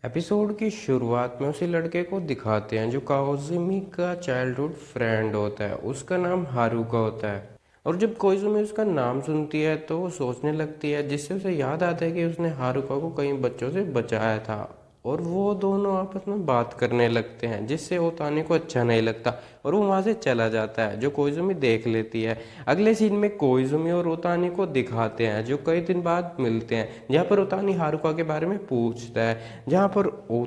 Episode की शुरुआत में उसी लड़के को दिखाते हैं जो काओजुमी का चाइल्डहुड फ्रेंड होता है। उसका नाम हारुका होता है। और जब कोइजुमी उसका नाम सुनती है तो वो सोचने लगती है, जिससे उसे याद आता है कि उसने हारुका को कई बच्चों से बचाया था। और वो दोनों आपस में बात करने लगते हैं, जिससे ओतानी को अच्छा नहीं लगता और वो वहाँ से चला जाता है, जो कोइजुमी देख लेती है। अगले सीन में कोइजुमी और ओतानी को दिखाते हैं, जो कई दिन बाद मिलते हैं, जहाँ पर ओतानी हारुका के बारे में पूछता है, जहाँ पर वो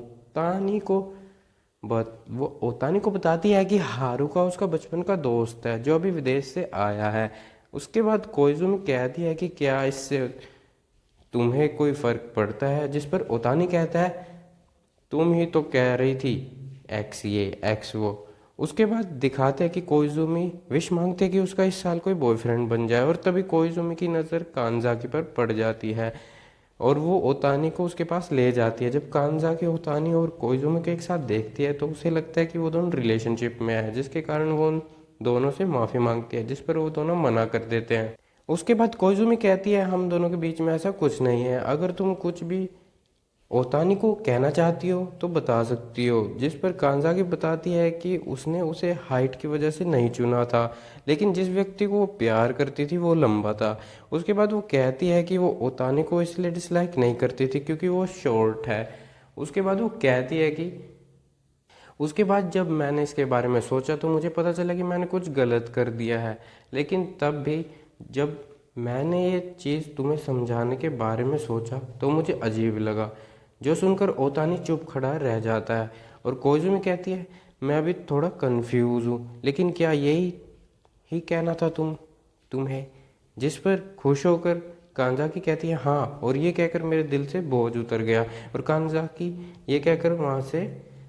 ओतानी को बताती है कि हारुका उसका बचपन का दोस्त है जो अभी विदेश से आया है। उसके बाद कोइजुमी कहती है कि क्या इससे तुम्हें कोई फर्क पड़ता है, जिस पर ओतानी कहता है तुम ही तो कह रही थी एक्स ये एक्स वो। उसके बाद दिखाते हैं कि कोइजुमी विश मांगते हैं कि उसका इस साल कोई बॉयफ्रेंड बन जाए, और तभी कोइजुमी की नज़र कानजाकी पर पड़ जाती है और वो ओतानी को उसके पास ले जाती है। जब कानजाकी ओतानी और कोइजुमी को एक साथ देखती है तो उसे लगता है कि वो दोनों रिलेशनशिप में है, जिसके कारण वो उन दोनों से माफ़ी मांगती है, जिस पर वो दोनों मना कर देते हैं। उसके बाद कोइजुमी कहती है हम दोनों के बीच में ऐसा कुछ नहीं है, अगर तुम कुछ भी ओतानी को कहना चाहती हो तो बता सकती हो। जिस पर कांजाकी बताती है कि उसने उसे हाइट की वजह से नहीं चुना था, लेकिन जिस व्यक्ति को वो प्यार करती थी वो लंबा था। उसके बाद वो कहती है कि वो ओतानी को इसलिए डिसलाइक नहीं करती थी क्योंकि वो शॉर्ट है। उसके बाद वो कहती है कि उसके बाद जब मैंने इसके बारे में सोचा तो मुझे पता चला कि मैंने कुछ गलत कर दिया है, लेकिन तब भी जब मैंने ये चीज़ तुम्हें समझाने के बारे में सोचा तो मुझे अजीब लगा। जो सुनकर ओतानी चुप खड़ा रह जाता है और कोइजुमी कहती है मैं अभी थोड़ा कंफ्यूज हूँ, लेकिन क्या यही ही कहना था तुम्हें। जिस पर खुश होकर कांजाकी कहती है हाँ, और ये कहकर मेरे दिल से बोझ उतर गया। और कांजाकी ये कहकर वहाँ से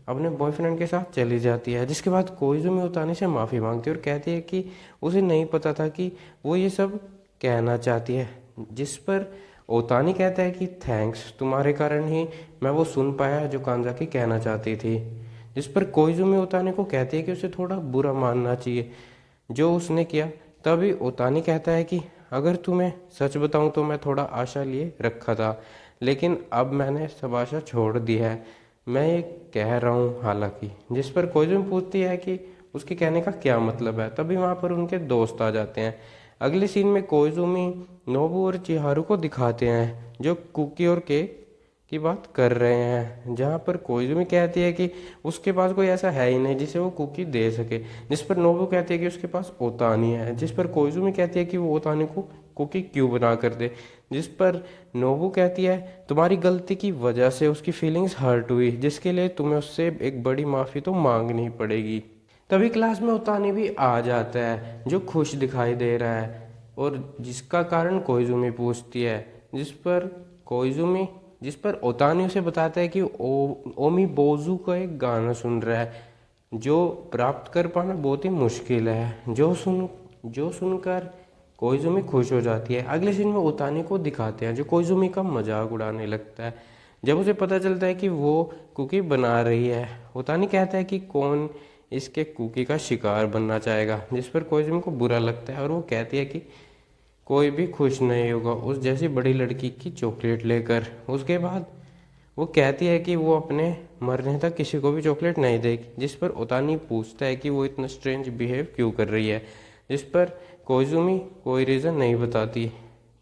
अपने बॉयफ्रेंड के साथ चली जाती है, जिसके बाद कोइजुमी ओतानी से माफ़ी मांगती है और कहती है कि उसे नहीं पता था कि वो ये सब कहना चाहती है। जिस पर ओतानी कहता है कि थैंक्स, तुम्हारे कारण ही मैं वो सुन पाया जो कांजाकी कहना चाहती थी। जिस पर कोइजुमी ओतानी को कहती है कि उसे थोड़ा बुरा मानना चाहिए जो उसने किया। तभी ओतानी कहता है कि अगर तुम्हें सच बताऊं तो मैं थोड़ा आशा लिए रखा था, लेकिन अब मैंने सब आशा छोड़ दी है, मैं ये कह रहा हूँ हालांकि। जिस पर कोइजुमी पूछती है कि उसके कहने का क्या मतलब है। तभी वहाँ पर उनके दोस्त आ जाते हैं। अगले सीन में कोइजुमी नोबू और चिहारू को दिखाते हैं जो कुकी और केक की बात कर रहे हैं, जहाँ पर कोइजुमी कहती है कि उसके पास कोई ऐसा है ही नहीं जिसे वो कुकी दे सके। जिस पर नोबू कहती है कि उसके पास ओतानी है। जिस पर कोइजुमी कहती है कि वो ओतानी को कुकी क्यों बना कर दे। जिस पर नोबू कहती है तुम्हारी गलती की वजह से उसकी फीलिंग्स हर्ट हुई, जिसके लिए तुम्हें उससे एक बड़ी माफ़ी तो मांगनी पड़ेगी। तभी क्लास में ओतानी भी आ जाता है जो खुश दिखाई दे रहा है, और जिसका कारण कोइजुमी पूछती है। जिस पर कोइजुमी जिस पर ओतानी उसे बताता है कि ओमी बोजू का एक गाना सुन रहा है जो प्राप्त कर पाना बहुत ही मुश्किल है। जो सुनकर कोइजुमी खुश हो जाती है। अगले सीन में ओतानी को दिखाते हैं जो कोइजुमी का मजाक उड़ाने लगता है। जब उसे पता चलता है कि वो कुकी बना रही है, ओतानी कहता है कि कौन इसके कुकी का शिकार बनना चाहेगा। जिस पर कोइजुमी को बुरा लगता है और वो कहती है कि कोई भी खुश नहीं होगा उस जैसी बड़ी लड़की की चॉकलेट लेकर। उसके बाद वो कहती है कि वो अपने मरने तक किसी को भी चॉकलेट नहीं देगी। जिस पर ओतानी पूछता है कि वो इतना स्ट्रेंज बिहेव क्यों कर रही है। जिस पर कोइजुमी कोई रीज़न नहीं बताती।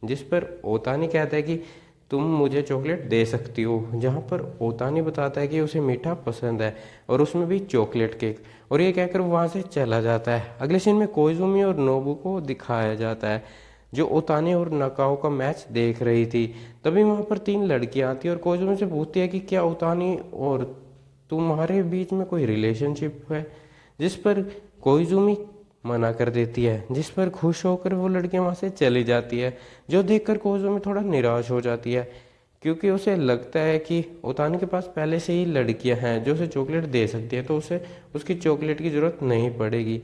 जिस पर ओतानी कहता है कि तुम मुझे चॉकलेट दे सकती हो, जहाँ पर ओतानी बताता है कि उसे मीठा पसंद है और उसमें भी चॉकलेट केक, और ये कहकर वो वहाँ से चला जाता है। अगले सीन में कोइजुमी और नोबू को दिखाया जाता है जो ओतानी और नकाओ का मैच देख रही थी। तभी वहाँ पर तीन लड़कियाँ आती है और कोइजुमी से पूछती है कि क्या ओतानी और तुम्हारे बीच में कोई रिलेशनशिप है। जिस पर कोइजुमी मना कर देती है। जिस पर खुश होकर वो लड़कियां वहां से चली जाती है, जो देखकर कोइजुमी थोड़ा निराश हो जाती है क्योंकि उसे लगता है कि ओतानी के पास पहले से ही लड़कियां हैं जो उसे चॉकलेट दे सकती है, तो उसे उसकी चॉकलेट की जरूरत नहीं पड़ेगी।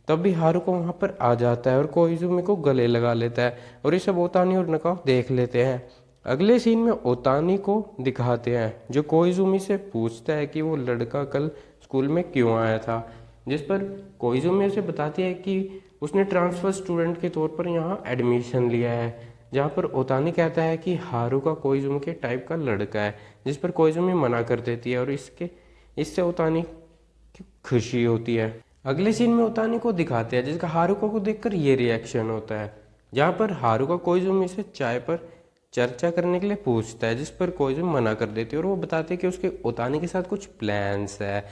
तब भी हारुको वहां पर आ जाता है और कोइजुमी को गले लगा लेता है, और ये सब ओतानी और नकाओ देख लेते हैं। अगले सीन में ओतानी को दिखाते हैं जो कोइजुमी से पूछता है कि वो लड़का कल स्कूल में क्यों आया था। जिस पर कोइजुमी उसे बताती है कि उसने ट्रांसफर स्टूडेंट के तौर पर यहाँ एडमिशन लिया है। जहाँ पर ओतानी कहता है कि हारुका कोइजुमी के टाइप का लड़का है, जिस पर कोइजुमी मना कर देती है और इससे ओतानी की खुशी होती है। अगले सीन में ओतानी को दिखाते हैं जिसका हारुका को देखकर ये रिएक्शन होता है, जहाँ पर हारुका कोइजुमी से चाय पर चर्चा करने के लिए पूछता है, जिस पर कोइजुमी मना कर देती है और वो बताते हैं कि उसके ओतानी के साथ कुछ प्लान्स है।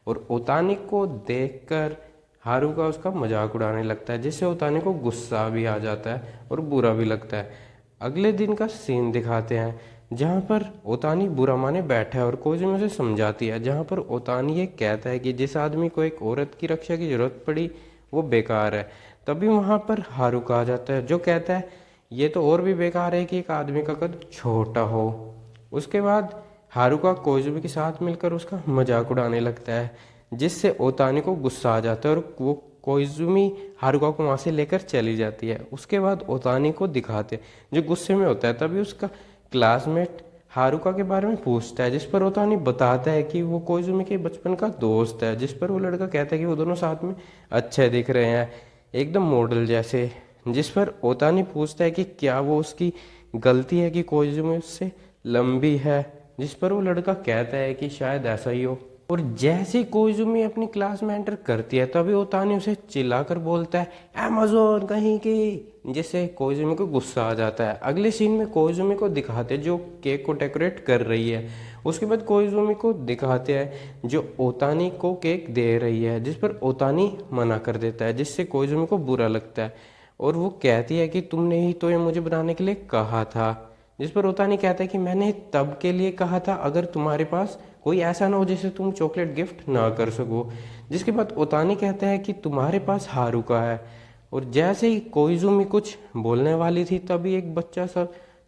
और ओतानी को देखकर हारुका उसका मजाक उड़ाने लगता है, जिससे ओतानी को गुस्सा भी आ जाता है और बुरा भी लगता है। अगले दिन का सीन दिखाते हैं जहाँ पर ओतानी बुरा माने बैठा है और कोइजुमी उसे समझाती है, जहाँ पर ओतानी ये कहता है कि जिस आदमी को एक औरत की रक्षा की जरूरत पड़ी वो बेकार है। तभी वहाँ पर हारुका आ जाता है जो कहता है ये तो और भी बेकार है कि एक आदमी का कद छोटा हो। उसके बाद हारुका कोइजुमी के साथ मिलकर उसका मजाक उड़ाने लगता है, जिससे ओतानी को गुस्सा आ जाता है और वो कोइजुमी हारुका को वहाँ से लेकर चली जाती है। उसके बाद ओतानी को दिखाते हैं जो गुस्से में होता है, तभी उसका क्लासमेट हारुका के बारे में पूछता है, जिस पर ओतानी बताता है कि वो कोइजुमी के बचपन का दोस्त है। जिस पर वो लड़का कहता है कि वो दोनों साथ में अच्छे दिख रहे हैं, एकदम मॉडल जैसे। जिस पर ओतानी पूछता है कि क्या वो उसकी गलती है कि कोइजुमी उससे लंबी है, जिस पर वो लड़का कहता है कि शायद ऐसा ही हो। और जैसे ही कोइजुमी अपनी क्लास में एंटर करती है तभी ओतानी उसे चिल्लाकर बोलता है अमेज़न कहीं की, जिससे कोइजुमी को गुस्सा आ जाता है। अगले सीन में कोइजुमी को दिखाते हैं जो केक को डेकोरेट कर रही है। उसके बाद कोइजुमी को दिखाते हैं जो ओतानी को केक दे रही है, जिस पर ओतानी मना कर देता है, जिससे कोइजुमी को बुरा लगता है और वो कहती है कि तुमने ही तो ये मुझे बनाने के लिए कहा था। जिस पर ओतानी कहता है कि मैंने तब के लिए कहा था अगर तुम्हारे पास कोई ऐसा ना हो जिसे तुम चॉकलेट गिफ्ट ना कर सको। जिसके बाद ओतानी कहता है कि तुम्हारे पास हारुका है। और जैसे ही कोइजुमी कुछ बोलने वाली थी तभी एक बच्चा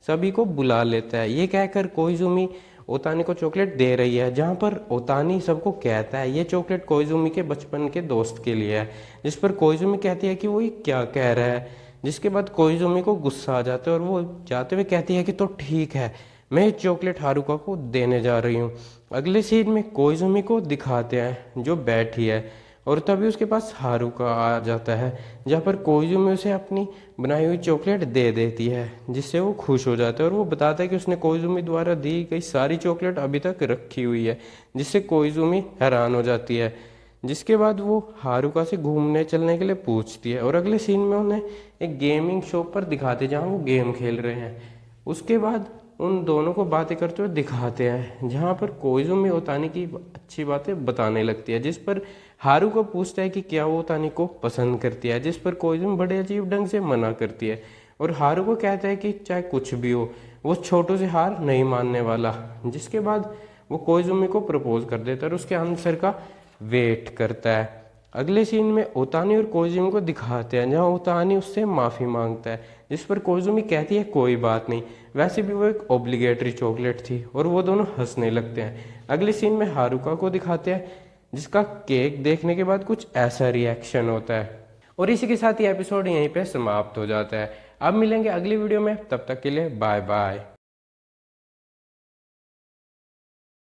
सभी को बुला लेता है। ये कहकर कोइजुमी ओतानी को चॉकलेट दे रही है, जहाँ पर ओतानी सबको कहता है ये चॉकलेट कोइजुमी के बचपन के दोस्त के लिए है। जिस पर कोइजुमी कहती है कि वो ये क्या कह रहा है। जिसके बाद कोइजुमी को गुस्सा आ जाता है और वो जाते हुए कहती है कि तो ठीक है, मैं ये चॉकलेट हारुका को देने जा रही हूँ। अगले सीन में कोइजुमी को दिखाते हैं जो बैठी है और तभी उसके पास हारुका आ जाता है, जहाँ पर कोइजुमी उसे अपनी बनाई हुई चॉकलेट दे देती है, जिससे वो खुश हो जाता है और वो बताता है कि उसने कोइजुमी द्वारा दी गई सारी चॉकलेट अभी तक रखी हुई है, जिससे कोइजुमी हैरान हो जाती है। जिसके बाद वो हारुका से घूमने चलने के लिए पूछती है और अगले सीन में उन्हें एक गेमिंग शॉप पर दिखाते हैं जहाँ वो गेम खेल रहे हैं। उसके बाद उन दोनों को बातें करते हुए दिखाते हैं, जहाँ पर कोइजुमी ओतानी की अच्छी बातें बताने लगती है, जिस पर हारुका पूछता है कि क्या वो ओतानी को पसंद करती है, जिस पर कोइजुमी बड़े अजीब ढंग से मना करती है और हारुका कहता है कि चाहे कुछ भी हो वो छोटू से हार नहीं मानने वाला। जिसके बाद वो कोइजुमी को प्रपोज कर देता है और उसके आंसर का वेट करता है। अगले सीन में ओतानी और कोइजुमी को दिखाते हैं जहाँ ओतानी उससे माफ़ी मांगता है, जिस पर कोइजुमी कहती है कोई बात नहीं, वैसे भी वो एक ऑब्लिगेटरी चॉकलेट थी और वो दोनों हंसने लगते हैं। अगले सीन में हारुका को दिखाते हैं जिसका केक देखने के बाद कुछ ऐसा रिएक्शन होता है। और इसी के साथ ये एपिसोड यहीं पे समाप्त हो जाता है। अब मिलेंगे अगली वीडियो में, तब तक के लिए बाय बाय।